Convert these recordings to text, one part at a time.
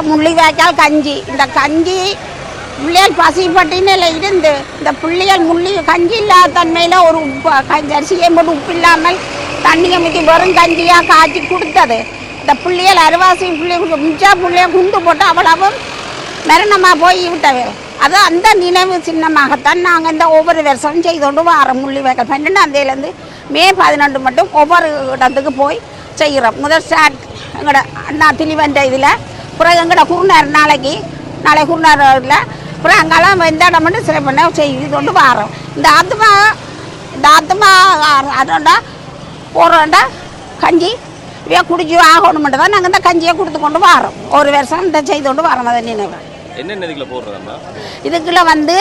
முள்ளிவாய்க்கால் கஞ்சி, இந்த கஞ்சி பிள்ளைகள் பசிப்பட்டினில் இருந்து இந்த பிள்ளைகள் கஞ்சி இல்லாத தன்மையில் ஒரு அரிசியை போட்டு உப்பு இல்லாமல் தண்ணியை முற்றி வெறும் கஞ்சியாக காய்ச்சி கொடுத்தது. இந்த பிள்ளைகள் அருவாசி பிள்ளைகள் மிச்சா பிள்ளைய குண்டு போட்டு அவ்வளவும் மரணமாக போய் விட்டது. அது அந்த நினைவு சின்னமாகத்தான் நாங்கள் இந்த ஒவ்வொரு வருஷமும் செய்து கொண்டு வரோம். முள்ளிவாய்க்கால் 12ஆம் தேதியிலேருந்து மே 12 மட்டும் ஒவ்வொரு இடத்துக்கு போய் செய்கிறோம். முதல் ஸ்டார்ட் எங்களோட அண்ணா திணிவன்ற இதில், அப்புறம் எங்களோட குருநார் நாளை குருநார் இல்லை, அப்புறம் அங்கெல்லாம் இந்த இடம் மட்டும் சிலை பண்ண செய்து கொண்டு வரோம். இந்த ஆத்மா அதோட போகிறோண்டா கஞ்சி இவையா குடிச்சு ஆகணும் மட்டும் தான் நாங்கள் இந்த கஞ்சியை கொடுத்து கொண்டு வரோம். ஒரு வருஷம் இந்த செய்து கொண்டு வரோம். அதை நினைவு இதுக்குள்ள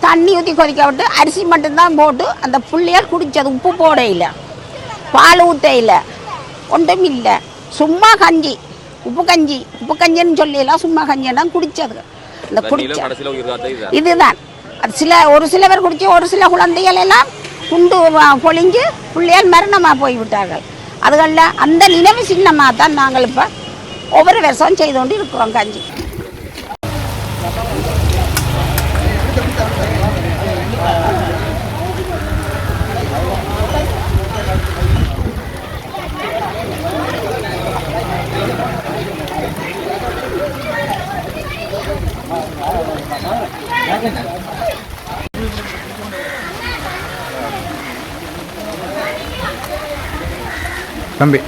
தண்ணி ஊற்றி கொதிக்க விட்டு அரிசி மட்டும்தான் போட்டு அந்த புள்ளியால் குடித்தது. உப்பு போட இல்லை, பால் ஊற்ற இல்லை, ஒன்றும் இல்லை, சும்மா கஞ்சி, உப்பு கஞ்சின்னு சொல்லிடலாம். சும்மா கஞ்சியெல்லாம் குடித்தது. அந்த குடிச்ச இதுதான் அது ஒரு சில பேர் குடிச்சு, ஒரு சில குழந்தைகள் எல்லாம் குண்டு பொழிஞ்சு பிள்ளையால் மரணமாக போய்விட்டார்கள். அதுகளில் அந்த நினைவு சின்னமாக தான் நாங்கள் இப்போ ஒவ்வொரு வருஷம் செய்து கொண்டு இருக்கிறோம் கஞ்சி. தம்பி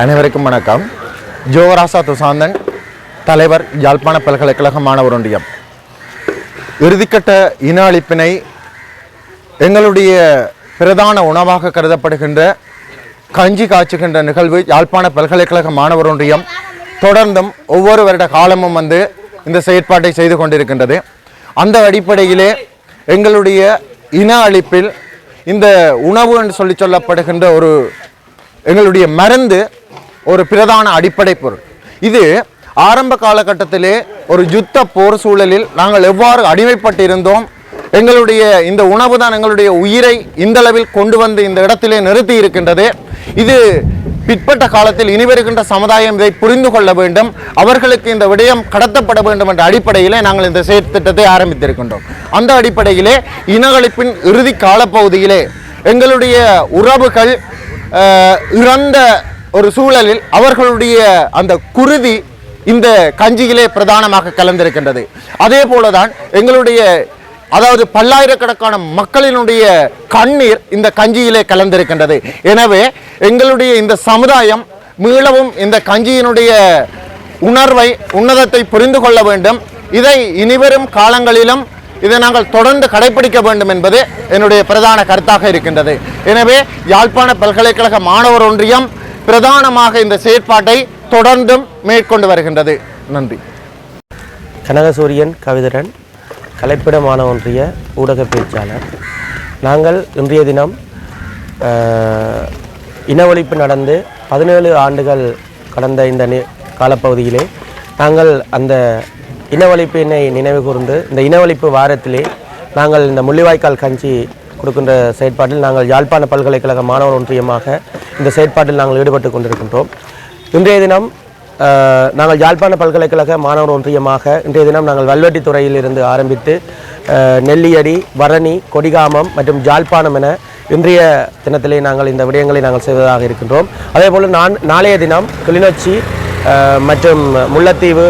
அனைவருக்கும் வணக்கம். ஜோராசா துசாந்தன், தலைவர், யாழ்ப்பாண பல்கலைக்கழக மாணவர் ஒன்றியம். இறுதிக்கட்ட இன அழிப்பினை எங்களுடைய பிரதான உணவாக கருதப்படுகின்ற கஞ்சி காய்ச்சுகின்ற நிகழ்வு யாழ்ப்பாண பல்கலைக்கழக மாணவர் ஒன்றியம் தொடர்ந்தும் ஒவ்வொரு வருட காலமும் இந்த செயற்பாட்டை செய்து கொண்டிருக்கின்றது. அந்த அடிப்படையிலே எங்களுடைய இன அழிப்பில் இந்த உணவு என்று சொல்லப்படுகின்ற ஒரு எங்களுடைய மருந்து ஒரு பிரதான அடிப்படை பொருள். இது ஆரம்ப காலகட்டத்திலே ஒரு யுத்த போர் சூழலில் நாங்கள் எவ்வாறு அடிமைப்பட்டிருந்தோம், எங்களுடைய இந்த உணவு தான் எங்களுடைய உயிரை இந்த அளவில் கொண்டு வந்து இந்த இடத்திலே நிறுத்தி இருக்கின்றது. இது பிற்பட்ட காலத்தில் இனி வருகின்ற சமுதாயம் இதை புரிந்து கொள்ள வேண்டும், அவர்களுக்கு இந்த விடயம் கடத்தப்பட வேண்டும் என்ற அடிப்படையிலே நாங்கள் இந்த செயற்திட்டத்தை ஆரம்பித்திருக்கின்றோம். அந்த அடிப்படையிலே இனங்களிப்பின் இறுதி காலப்பகுதியிலே எங்களுடைய உறவுகள் இறந்த ஒரு சூழலில் அவர்களுடைய அந்த குருதி இந்த கஞ்சியிலே பிரதானமாக கலந்திருக்கின்றது. அதே போலதான் எங்களுடைய அதாவது பல்லாயிரக்கணக்கான மக்களினுடைய கண்ணீர் இந்த கஞ்சியிலே கலந்திருக்கின்றது. எனவே எங்களுடைய இந்த சமுதாயம் மீளவும் இந்த கஞ்சியினுடைய உணர்வை உன்னதத்தை புரிந்து கொள்ள வேண்டும். இதை இனிவரும் காலங்களிலும் இதை நாங்கள் தொடர்ந்து கடைபிடிக்க வேண்டும் என்பது என்னுடைய பிரதான கருத்தாக இருக்கின்றது. எனவே யாழ்ப்பாண பல்கலைக்கழக மாணவர் ஒன்றியம் பிரதானமாக இந்த செயற்பாட்டை தொடர்ந்தும் மேற்கொண்டு வருகின்றது. நன்றி. கனகசூரியன் கவிதரன், கலைப்பிட மாணவ ஒன்றிய ஊடக பேச்சாளர். நாங்கள் இன்றைய தினம் இனவழிப்பு நடந்து 17 ஆண்டுகள் கடந்த இந்த காலப்பகுதியிலே நாங்கள் அந்த இனவழிப்பினை நினைவு கூர்ந்து இந்த இனவழிப்பு வாரத்திலே நாங்கள் இந்த முள்ளிவாய்க்கால் கஞ்சி கொடுக்கின்ற செயற்பாட்டில் நாங்கள் யாழ்ப்பாண பல்கலைக்கழக மாணவர் ஒன்றியமாக இந்த செயற்பாட்டில் நாங்கள் ஈடுபட்டு கொண்டிருக்கின்றோம். இன்றைய தினம் நாங்கள் யாழ்ப்பாண பல்கலைக்கழக மாணவர் ஒன்றியமாக இன்றைய தினம் நாங்கள் வல்வெட்டித்துறையில் இருந்து ஆரம்பித்து நெல்லியடி, வரணி, கொடிகாமம் மற்றும் யாழ்ப்பாணம் என இன்றைய தினத்திலே நாங்கள் இந்த விடயங்களை நாங்கள் செய்வதாக இருக்கின்றோம். அதேபோல் நாளைய தினம் கிளிநொச்சி மற்றும் முல்லைத்தீவு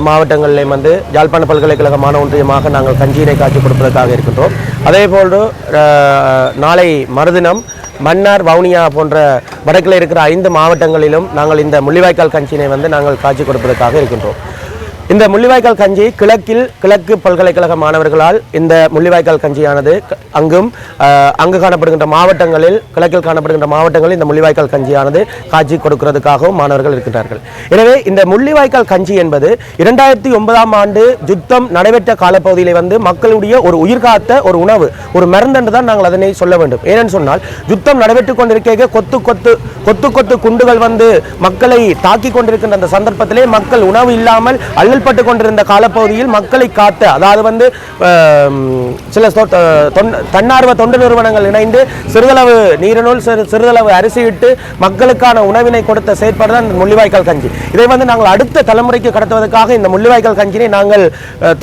மாவட்டங்களிலே வந்து யாழ்ப்பாண பல்கலைக்கழக மாணவ ஒன்றியமாக நாங்கள் கஞ்சியினை காட்சி கொடுப்பதற்காக இருக்கின்றோம். அதேபோன்று நாளை மறுதினம் மன்னார், வவுனியா போன்ற வடக்கில் இருக்கிற 5 மாவட்டங்களிலும் நாங்கள் இந்த முள்ளிவாய்க்கால் கஞ்சியினை வந்து நாங்கள் காட்சி கொடுப்பதற்காக இருக்கின்றோம். இந்த முள்ளிவாய்க்கால் கஞ்சி கிழக்கு பல்கலைக்கழக மாணவர்களால் இந்த முள்ளிவாய்க்கால் கஞ்சியானது அங்கு காணப்படுகின்ற மாவட்டங்களில், கிழக்கில் காணப்படுகின்ற மாவட்டங்களில் இந்த முள்ளிவாய்க்கால் கஞ்சியானது காட்சி கொடுக்கிறதுக்காகவும் மாணவர்கள் இருக்கின்றார்கள். எனவே இந்த முள்ளிவாய்க்கால் கஞ்சி என்பது 2009ஆம் ஆண்டு யுத்தம் நடைபெற்ற காலப்பகுதியிலே வந்து மக்களுடைய ஒரு உயிர்காத்த ஒரு உணவு, ஒரு மருந்தென்று தான் நாங்கள் அதனை சொல்ல வேண்டும். ஏனென்று சொன்னால் யுத்தம் நடைபெற்றுக் கொண்டிருக்க கொத்து குண்டுகள் வந்து மக்களை தாக்கி கொண்டிருக்கின்ற அந்த சந்தர்ப்பத்திலே மக்கள் உணவு இல்லாமல் பட்டு கொண்டிருந்த காலப்பகுதியில் மக்களை காத்த, அதாவது வந்து சில தன்னார்வ தொண்டு நிறுவனங்கள் இணைந்து சிறிதளவு நீரினுள் சிறிதளவு அரிசியிட்டு மக்களுக்கான உணவினை கொடுத்த செயற்பாடு தான் இந்த முள்ளிவாய்க்கால் கஞ்சி. இதை வந்து நாங்கள் அடுத்த தலைமுறைக்கு கடத்துவதற்காக இந்த முள்ளிவாய்க்கால் கஞ்சினை நாங்கள்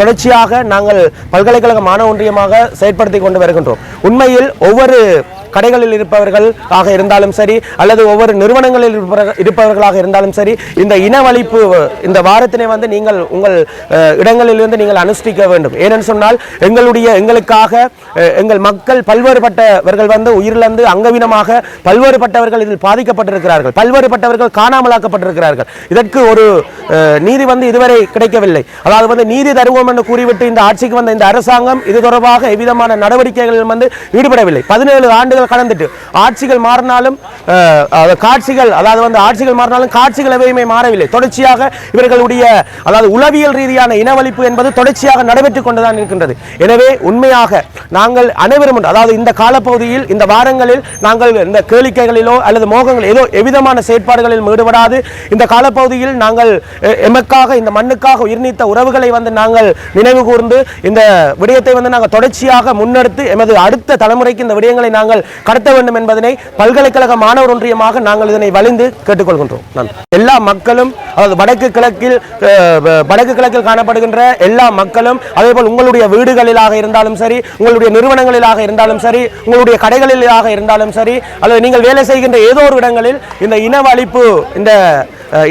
தொடர்ச்சியாக நாங்கள் பல்கலைக்கழக மாணவ ஒன்றியமாக செயற்படுத்தி கொண்டு வருகின்றோம். உண்மையில் ஒவ்வொரு கடைகளில் இருப்பவர்களாக இருந்தாலும் சரி, அல்லது ஒவ்வொரு நிறுவனங்களில் இருப்பவர்களாக இருந்தாலும் சரி, இந்த இனவழிப்பு இந்த வாரத்தினை வந்து நீங்கள் உங்கள் இடங்களிலிருந்து நீங்கள் அனுஷ்டிக்க வேண்டும். ஏனென்று சொன்னால் எங்களுக்காக எங்கள் மக்கள் பல்வேறுபட்டவர்கள் வந்து உயிரிழந்து அங்கவீனமாக பல்வேறுபட்டவர்கள் இதில் பாதிக்கப்பட்டிருக்கிறார்கள், பல்வேறுபட்டவர்கள் காணாமலாக்கப்பட்டிருக்கிறார்கள். இதற்கு ஒரு நீதி வந்து இதுவரை கிடைக்கவில்லை. அதாவது வந்து நீதி தருவோம் என்று கூறிவிட்டு இந்த ஆட்சிக்கு வந்த இந்த அரசாங்கம் இது தொடர்பாக எவ்விதமான நடவடிக்கைகளில் வந்து ஈடுபடவில்லை. 17 ஆண்டுகள் கடந்துட்டு ஆட்சிகள் மாறினாலும் காட்சிகள் எவையுமே மாறவில்லை. தொடர்ச்சியாக இவர்களுடைய அதாவது உளவியல் ரீதியான இனவழிப்பு என்பது தொடர்ச்சியாக நடைபெற்றுக் கொண்டுதான் இருக்கின்றது. எனவே உண்மையாக நாங்கள் அனைவரும், அதாவது இந்த காலப்பகுதியில் இந்த வாரங்களில் நாங்கள் இந்த கேளிக்கைகளிலோ அல்லது மோகங்கள் ஏதோ எவ்விதமான செயற்பாடுகளில் ஈடுபடாது இந்த காலப்பகுதியில் நாங்கள் எமக்காக இந்த மண்ணுக்காக உயிர் நீத்த உறவுகளை வந்து நாங்கள் நினைவு கூர்ந்து இந்த விடயத்தை வந்து நாங்கள் தொடர்ச்சியாக முன்னெடுத்து எமது அடுத்த தலைமுறைக்கு இந்த விடயங்களை நாங்கள் கடத்த வேண்டும் என்பதனை பல்கலைக்கழக மாணவர் ஒன்றியமாக நாங்கள் இதனை வலிந்து கேட்டுக்கொள்கின்றோம். எல்லா மக்களும், அதாவது வடக்கு கிழக்கில் காணப்படுகின்ற எல்லா மக்களும், அதேபோல் உங்களுடைய வீடுகளிலாக இருந்தாலும் சரி, உங்களுடைய நிறுவனங்களிலாக இருந்தாலும் சரி, உங்களுடைய கடைகளிலாக இருந்தாலும் சரி, அல்லது நீங்கள் வேலை செய்கின்ற ஏதோ ஒரு இடங்களில் இந்த இனவழிப்பு, இந்த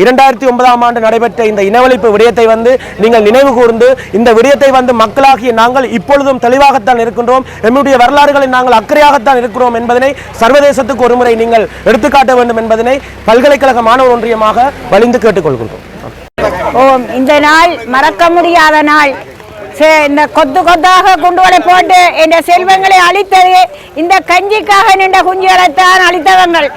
2009ஆம் ஆண்டு நடைபெற்ற இந்த இனவழிப்பு விடயத்தை வந்து நீங்கள் நினைவு கூர்ந்து இந்த விடயத்தை வந்து மக்களாகிய நாங்கள் இப்பொழுதும் தெளிவாகத்தான் இருக்கின்றோம், நம்முடைய வரலாறுகளில் நாங்கள் அக்கறையாகத்தான் இருக்கிறோம் என்பதனை சர்வதேசத்துக்கு ஒருமுறை நீங்கள் எடுத்துக்காட்ட வேண்டும் என்பதனை பல்கலைக்கழக மாணவர் ஒன்றியமாக வலிந்து கேட்டுக்கொள்கின்றோம். இந்த நாள் மறக்க முடியாத நாள். இந்த கொத்தாக குண்டுகளை போட்டு என்ற செல்வங்களை அழித்தது இந்த கஞ்சிக்காக நின்ற குஞ்சுகளைத்தான் அழித்தவங்களை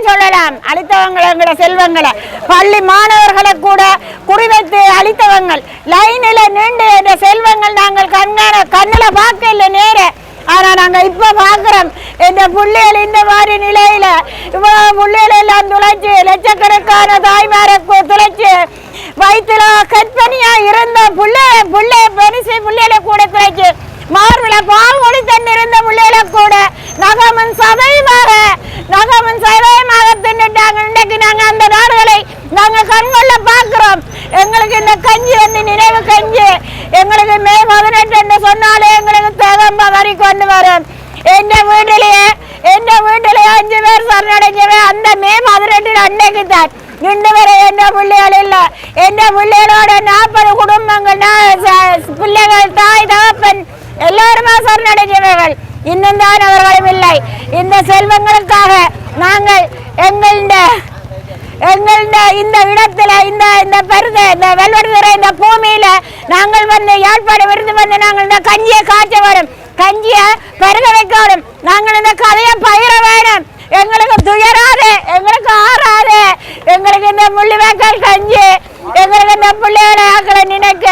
சொல்லலாம். அழித்தவங்களை செல்வங்களை பள்ளி மாணவர்களை கூட குறிவைத்து அழித்தவங்கள் லைனில் நின்று என்ற செல்வங்கள் நாங்கள் கண்ணில் பார்க்க இல்லை நேர ஆனா நாங்க இப்ப பாக்குறோம் இந்த பிள்ளைகள் இந்த மாதிரி நிலையில இவ்வளவு பிள்ளைகள் எல்லாம் துளைச்சு லட்சக்கணக்கான தாய்மார துளைச்சு வயிற்றுல கற்பனையா இருந்த பிள்ளைகளை கூட துளைச்சு மார்பில பால் ஒளி தண்ணி இருந்த பிள்ளைகளை கூட நகமன் சதயமாக தின்னுட்டாங்க. இன்றைக்கு நாங்க அந்த நாடுகளை நாங்க கண்கொள்ள பார்க்கிறோம். எங்களுக்கு இந்த கஞ்சி வந்து நினைவு கஞ்சி எங்களுக்கு மே 18 என்று சொன்னாலே எங்களுக்கு தேகம்ப வரி கொண்டு வரும். எந்த வீட்டிலேயே 5 பேர் சரணடைஞ்சவே அந்த மே 18 அன்னைக்கு தான். இன்று வரை எந்த பிள்ளைகள் இல்லை. எந்த பிள்ளைகளோட 40 குடும்பங்கள் பிள்ளைகள் தாய் தகப்பன் எல்லாருமா சரணடைஞ்சவர்கள். இன்னும் தான் அவர்களும் இல்லை. இந்த செல்வங்களுக்காக நாங்கள் இந்த இடத்துல இந்த பெருத இந்த வெள்வடுகிற இந்த பூமியில நாங்கள் வந்து யாழ்ப்பாடு விருந்து வந்து நாங்கள் இந்த கஞ்சியை காய்ச்ச வரும், கஞ்சியை பெருக வைக்க வரும். நாங்கள் இந்த கதையை பயிர வேணும். எங்களுக்கு துயராது, எங்களுக்கு ஆறாது. எங்களுக்கு இந்த முள்ளிவாய்க்கால் கஞ்சி எங்களுக்கு இந்த பிள்ளைகளை ஆக்களை நினைக்க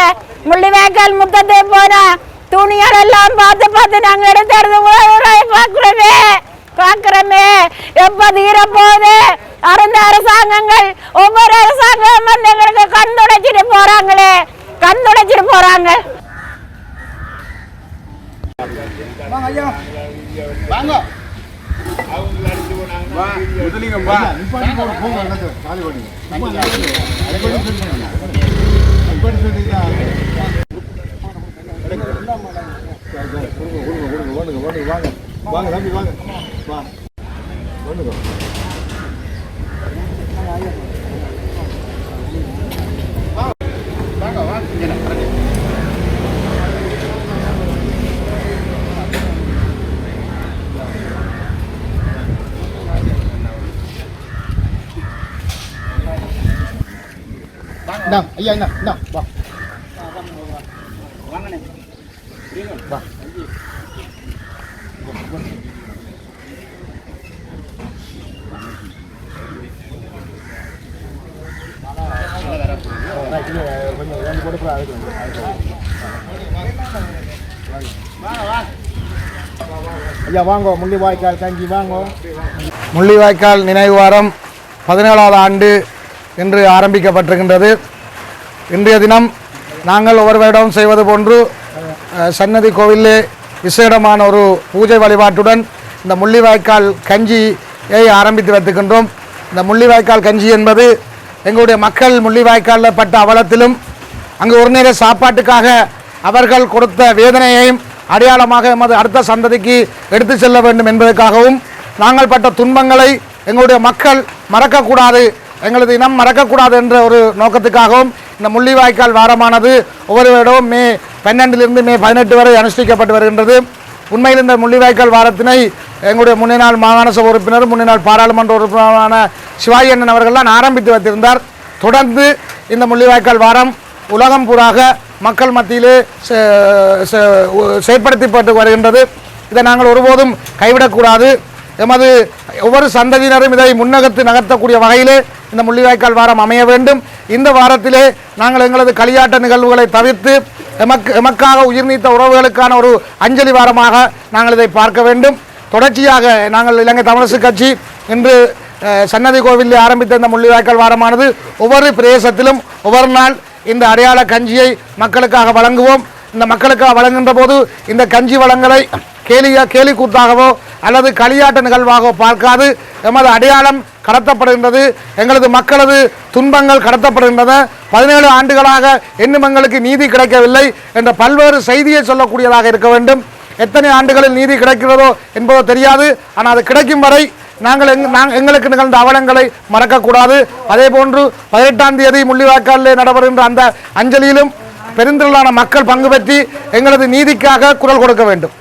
முள்ளிவாய்க்கால் முத்தத்தை போனா துணிகள் எல்லாம் பார்த்து நாங்க எடுத்து பார்க்கிறோமே எப்ப தீர போகுது. அறந்த அரசாங்கங்கள் ஒவ்வொரு அரசாங்கம் வந்து எங்களுக்கு கண் துடைச்சிட்டு போறாங்களே, கண் துடைச்சிட்டு போறாங்க. வாங்க தம்பி வாங்க வா வந்துங்க வாங்க வாங்க Nào, ஐயா என்ன என்ன வா வாங்கனே வா ஐயா வாங்கோ முள்ளிவாய்க்கால் கஞ்சி வாங்கோ. முள்ளிவாய்க்கால் நினைவு வாரம் 17வது ஆண்டு இன்று ஆரம்பிக்கப்பட்டிருக்கின்றது. இன்றைய தினம் நாங்கள் ஒவ்வொரு வருடம் செய்வது போன்று சன்னதி கோவிலே விசேடமான ஒரு பூஜை வழிபாட்டுடன் இந்த முள்ளிவாய்க்கால் கஞ்சியை ஆரம்பித்து வைத்துக்கின்றோம். இந்த முள்ளிவாய்க்கால் கஞ்சி என்பது எங்களுடைய மக்கள் முள்ளிவாய்க்காலில் பட்ட அவலத்திலும் அங்கு ஒரு நேர சாப்பாட்டுக்காக அவர்கள் கொடுத்த வேதனையையும் அடையாளமாக எமது அடுத்த சந்ததிக்கு எடுத்து செல்ல வேண்டும் என்பதற்காகவும் நாங்கள் பட்ட துன்பங்களை எங்களுடைய மக்கள் மறக்கக்கூடாது, எங்களது இனம் மறக்கக்கூடாது என்ற ஒரு நோக்கத்துக்காகவும் இந்த முள்ளிவாய்க்கால் வாரமானது ஒவ்வொரு வருடமும் மே 12 மே 18 வரை அனுஷ்டிக்கப்பட்டு வருகின்றது. உண்மையில் இந்த முள்ளிவாய்க்கால் வாரத்தினை எங்களுடைய முன்னாள் மாகாண சபை உறுப்பினர் முன்னாள் பாராளுமன்ற உறுப்பினரான சிவாஜி அண்ணன் அவர்கள்தான் ஆரம்பித்து வைத்திருந்தார். தொடர்ந்து இந்த முள்ளிவாய்க்கால் வாரம் உலகம் பூராக மக்கள் மத்தியிலே செயற்படுத்தப்பட்டு வருகின்றது. இதை நாங்கள் ஒருபோதும் கைவிடக்கூடாது. எமது ஒவ்வொரு சந்ததியினரும் இதை முன்னகத்து நகர்த்தக்கூடிய வகையிலே இந்த முள்ளிவாய்க்கால் வாரம் அமைய வேண்டும். இந்த வாரத்திலே நாங்கள் எங்களது களியாட்ட நிகழ்வுகளை தவிர்த்து எமக்காக உயிர் நீத்த உறவுகளுக்கான ஒரு அஞ்சலி வாரமாக நாங்கள் இதை பார்க்க வேண்டும். தொடர்ச்சியாக நாங்கள் இலங்கை தமிழரசு கட்சி இன்று சன்னதி கோவிலில் ஆரம்பித்த இந்த முள்ளிவாய்க்கால் வாரமானது ஒவ்வொரு பிரதேசத்திலும் ஒவ்வொரு நாள் இந்த அடையாள கஞ்சியை மக்களுக்காக வழங்குவோம். இந்த மக்களுக்காக வழங்குகின்ற போது இந்த கஞ்சி வளங்களை கேலி கூத்தாகவோ அல்லது களியாட்ட நிகழ்வாகவோ பார்க்காது எமது அடையாளம் கடத்தப்படுகின்றது, எங்களது மக்களது துன்பங்கள் கடத்தப்படுகின்றன. 17 ஆண்டுகளாக இன்னும் எங்களுக்கு நீதி கிடைக்கவில்லை என்ற பல்வேறு செய்தியை சொல்லக்கூடியதாக இருக்க வேண்டும். எத்தனை ஆண்டுகளில் நீதி கிடைக்கிறதோ என்பதோ தெரியாது. ஆனால் அது கிடைக்கும் வரை நாங்கள் எங்களுக்கு நிகழ்ந்த அவலங்களை மறக்கக்கூடாது. அதே போன்று 18ஆம் தேதி முள்ளிவாய்க்காலில் நடைபெறுகின்ற அந்த அஞ்சலியிலும் பெருந்திரளான மக்கள் பங்கு பெற்றி எங்களது நீதிக்காக குரல் கொடுக்க வேண்டும்.